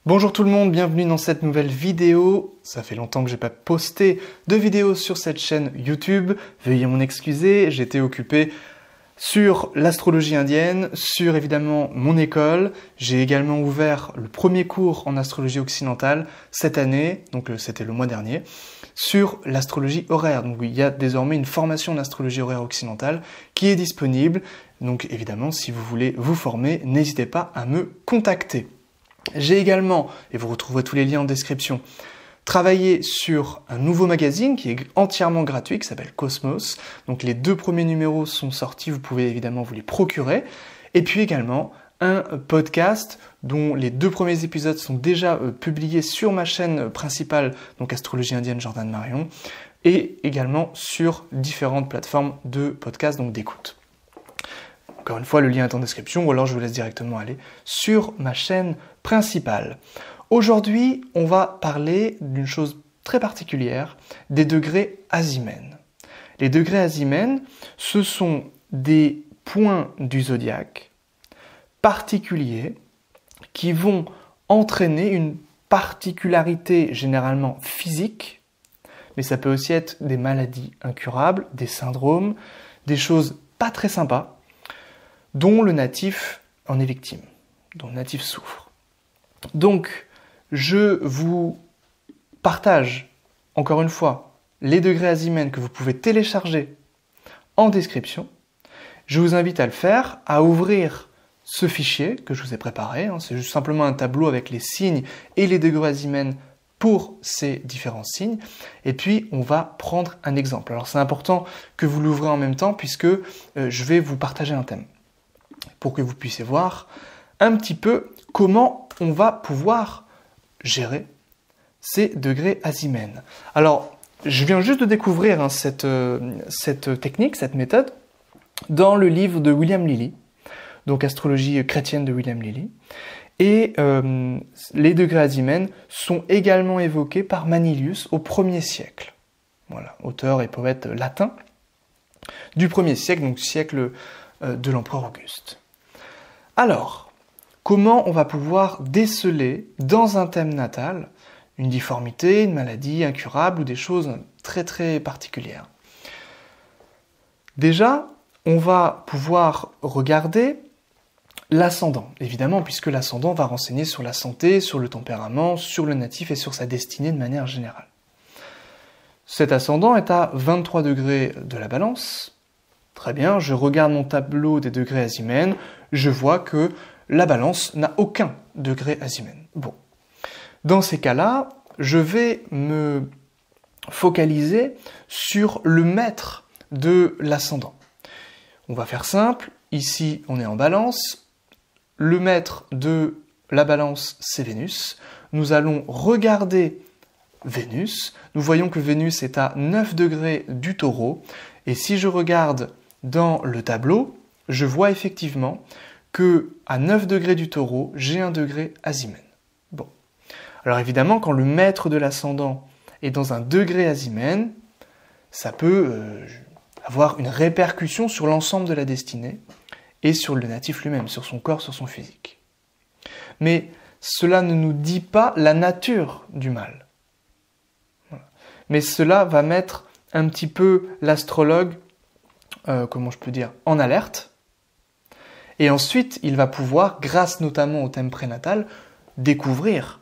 Bonjour tout le monde, bienvenue dans cette nouvelle vidéo. Ça fait longtemps que j'ai pas posté de vidéo sur cette chaîne YouTube. Veuillez m'en excuser, j'étais occupé sur l'astrologie indienne, sur évidemment mon école. J'ai également ouvert le premier cours en astrologie occidentale cette année, donc c'était le mois dernier, sur l'astrologie horaire. Donc il y a désormais une formation d'astrologie horaire occidentale qui est disponible. Donc évidemment, si vous voulez vous former, n'hésitez pas à me contacter. J'ai également, et vous retrouverez tous les liens en description, travaillé sur un nouveau magazine qui est entièrement gratuit, qui s'appelle Cosmos. Donc les 2 premiers numéros sont sortis, vous pouvez évidemment vous les procurer. Et puis également un podcast dont les 2 premiers épisodes sont déjà publiés sur ma chaîne principale, donc Astrologie Indienne Jordan Marion, et également sur différentes plateformes de podcast, donc d'écoute. Encore une fois, le lien est en description, ou alors je vous laisse directement aller sur ma chaîne principale. Aujourd'hui, on va parler d'une chose très particulière, des degrés azimènes. Les degrés azimènes, ce sont des points du zodiaque particuliers qui vont entraîner une particularité généralement physique, mais ça peut aussi être des maladies incurables, des syndromes, des choses pas très sympas, dont le natif en est victime, dont le natif souffre. Donc, je vous partage, encore une fois, les degrés azimènes que vous pouvez télécharger en description. Je vous invite à le faire, à ouvrir ce fichier que je vous ai préparé. C'est juste simplement un tableau avec les signes et les degrés azimènes pour ces différents signes. Et puis, on va prendre un exemple. Alors, c'est important que vous l'ouvrez en même temps puisque je vais vous partager un thème, pour que vous puissiez voir un petit peu comment on va pouvoir gérer ces degrés azimènes. Alors, je viens juste de découvrir cette technique, cette méthode, dans le livre de William Lilly, donc Astrologie chrétienne de William Lilly, et les degrés azimènes sont également évoqués par Manilius au 1er siècle. Voilà, auteur et poète latin du 1er siècle, donc siècle de l'empereur Auguste. Alors, comment on va pouvoir déceler dans un thème natal une difformité, une maladie incurable ou des choses très très particulières? Déjà, on va pouvoir regarder l'ascendant, évidemment, puisque l'ascendant va renseigner sur la santé, sur le tempérament, sur le natif et sur sa destinée de manière générale. Cet ascendant est à 23 degrés de la balance. Très bien, je regarde mon tableau des degrés azimènes, je vois que la balance n'a aucun degré azimène. Bon. Dans ces cas-là, je vais me focaliser sur le maître de l'ascendant. On va faire simple, ici on est en balance, le maître de la balance c'est Vénus. Nous allons regarder Vénus, nous voyons que Vénus est à 9 degrés du Taureau, et si je regarde dans le tableau, je vois effectivement que à 9 degrés du Taureau, j'ai un degré azimène. Bon. Alors évidemment, quand le maître de l'ascendant est dans un degré azimène, ça peut avoir une répercussion sur l'ensemble de la destinée et sur le natif lui-même, sur son corps, sur son physique. Mais cela ne nous dit pas la nature du mal. Voilà. Mais cela va mettre un petit peu l'astrologue, comment je peux dire, en alerte. Et ensuite, il va pouvoir, grâce notamment au thème prénatal, découvrir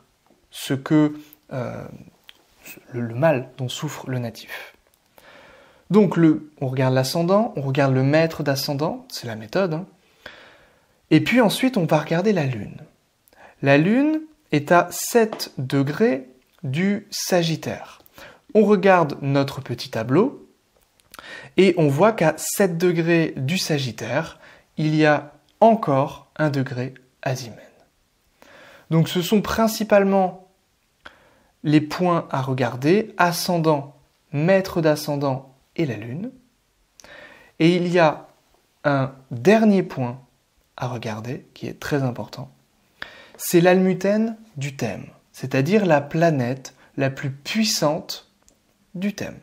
ce que le mal dont souffre le natif. Donc, on regarde l'ascendant, on regarde le maître d'ascendant, c'est la méthode. Et puis ensuite, on va regarder la Lune. La Lune est à 7 degrés du Sagittaire. On regarde notre petit tableau, et on voit qu'à 7 degrés du Sagittaire, il y a encore un degré azimène. Donc ce sont principalement les points à regarder, ascendant, maître d'ascendant et la Lune. Et il y a un dernier point à regarder, qui est très important, c'est l'almutène du thème, c'est-à-dire la planète la plus puissante du thème.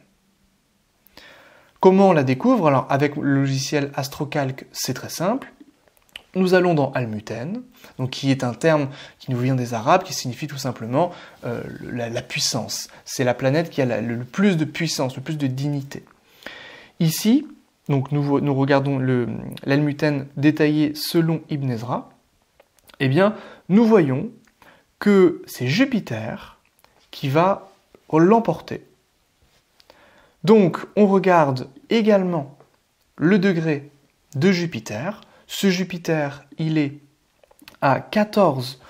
Comment on la découvre? Alors avec le logiciel AstroCalc, c'est très simple. nous allons dans Almuten, donc qui est un terme qui nous vient des Arabes, qui signifie tout simplement la puissance. C'est la planète qui a le plus de puissance, le plus de dignité. Ici, donc nous regardons l'Almuten détaillé selon Ibn Ezra. Eh bien, nous voyons que c'est Jupiter qui va l'emporter. Donc, on regarde également le degré de Jupiter. Ce Jupiter, il est à 14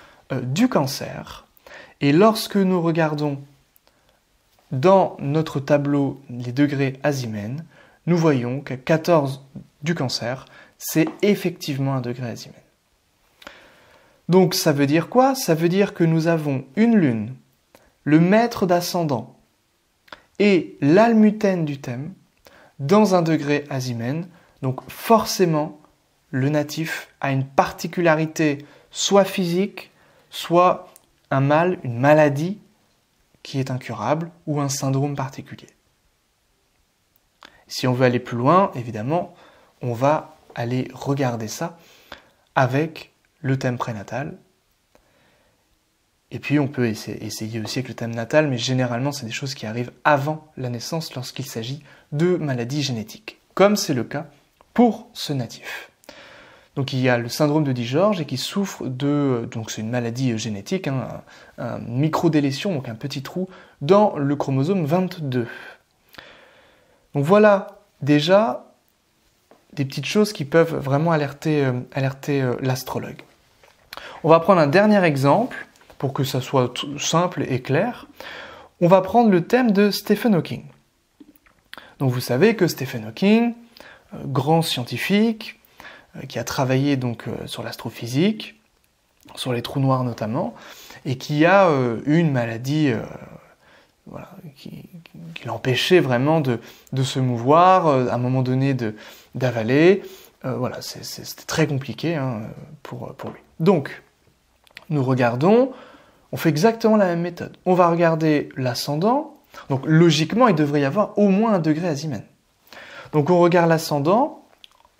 du Cancer. Et lorsque nous regardons dans notre tableau les degrés azimènes, nous voyons que 14 du Cancer, c'est effectivement un degré azimène. Donc ça veut dire quoi? Ça veut dire que nous avons une lune, le maître d'ascendant et l'almuten du thème dans un degré azimène. Donc forcément, le natif a une particularité soit physique, soit un mal, une maladie qui est incurable ou un syndrome particulier. Si on veut aller plus loin, évidemment, on va aller regarder ça avec le thème prénatal. Et puis on peut essayer aussi avec le thème natal, mais généralement c'est des choses qui arrivent avant la naissance lorsqu'il s'agit de maladies génétiques, comme c'est le cas pour ce natif. Donc il y a le syndrome de Di-George et qui souffre donc c'est une maladie génétique, hein, un microdélétion, donc un petit trou dans le chromosome 22. Donc voilà déjà des petites choses qui peuvent vraiment alerter l'astrologue. On va prendre un dernier exemple pour que ça soit simple et clair. On va prendre le thème de Stephen Hawking. Donc vous savez que Stephen Hawking, grand scientifique, qui a travaillé donc sur l'astrophysique, sur les trous noirs notamment, et qui a une maladie qui l'empêchait vraiment de se mouvoir, à un moment donné d'avaler. Voilà, c'était très compliqué hein, pour lui. Donc, nous regardons, on fait exactement la même méthode. On va regarder l'ascendant. Donc, logiquement, il devrait y avoir au moins un degré azimène. Donc, on regarde l'ascendant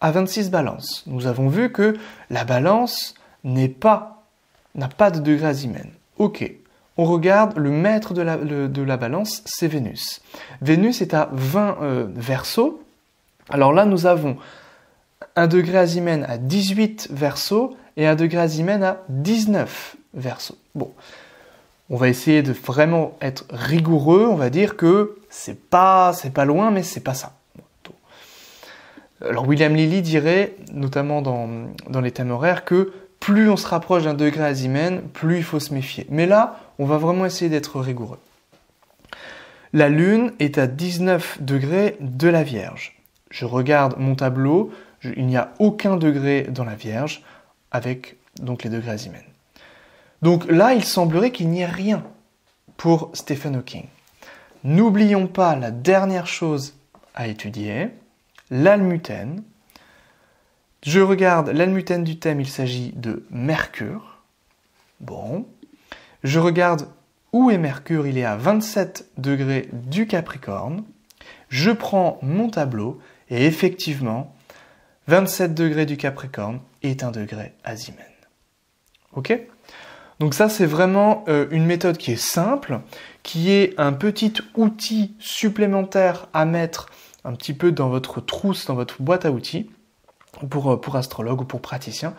à 26 balances. Nous avons vu que la balance n'a pas de degré azimène. Ok. On regarde le maître de la balance, c'est Vénus. Vénus est à 20 Verseau. Alors là, nous avons un degré azimène à 18 Verseau et un degré azimène à 19 Verseau. Bon, on va essayer de vraiment être rigoureux. On va dire que c'est pas loin, mais c'est pas ça. Alors William Lilly dirait, notamment dans les thèmes horaires, que plus on se rapproche d'un degré azimène, plus il faut se méfier. Mais là, on va vraiment essayer d'être rigoureux. La Lune est à 19 degrés de la Vierge. Je regarde mon tableau, il n'y a aucun degré dans la Vierge avec donc les degrés azimènes. Donc là, il semblerait qu'il n'y ait rien pour Stephen Hawking. N'oublions pas la dernière chose à étudier, l'almuten. Je regarde l'almuten du thème, il s'agit de Mercure. Bon. Je regarde où est Mercure, il est à 27 degrés du Capricorne. Je prends mon tableau et effectivement, 27 degrés du Capricorne est un degré azimène. Ok? Donc ça, c'est vraiment une méthode qui est simple, qui est un petit outil supplémentaire à mettre un petit peu dans votre trousse, dans votre boîte à outils, pour astrologue ou pour praticien.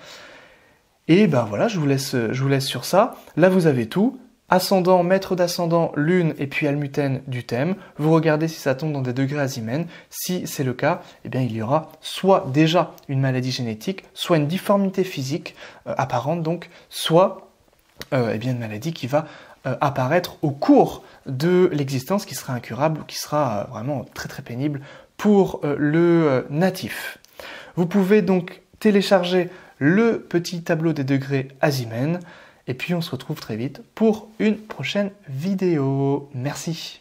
Et ben voilà, je vous laisse sur ça. Là, vous avez tout. Ascendant, maître d'ascendant, lune et puis almuten du thème. Vous regardez si ça tombe dans des degrés azimènes. Si c'est le cas, eh bien, il y aura soit déjà une maladie génétique, soit une difformité physique apparente, donc, soit eh bien, une maladie qui va apparaître au cours de l'existence, qui sera incurable, ou qui sera vraiment très très pénible pour le natif. Vous pouvez donc télécharger le petit tableau des degrés azimènes. Et puis on se retrouve très vite pour une prochaine vidéo. Merci.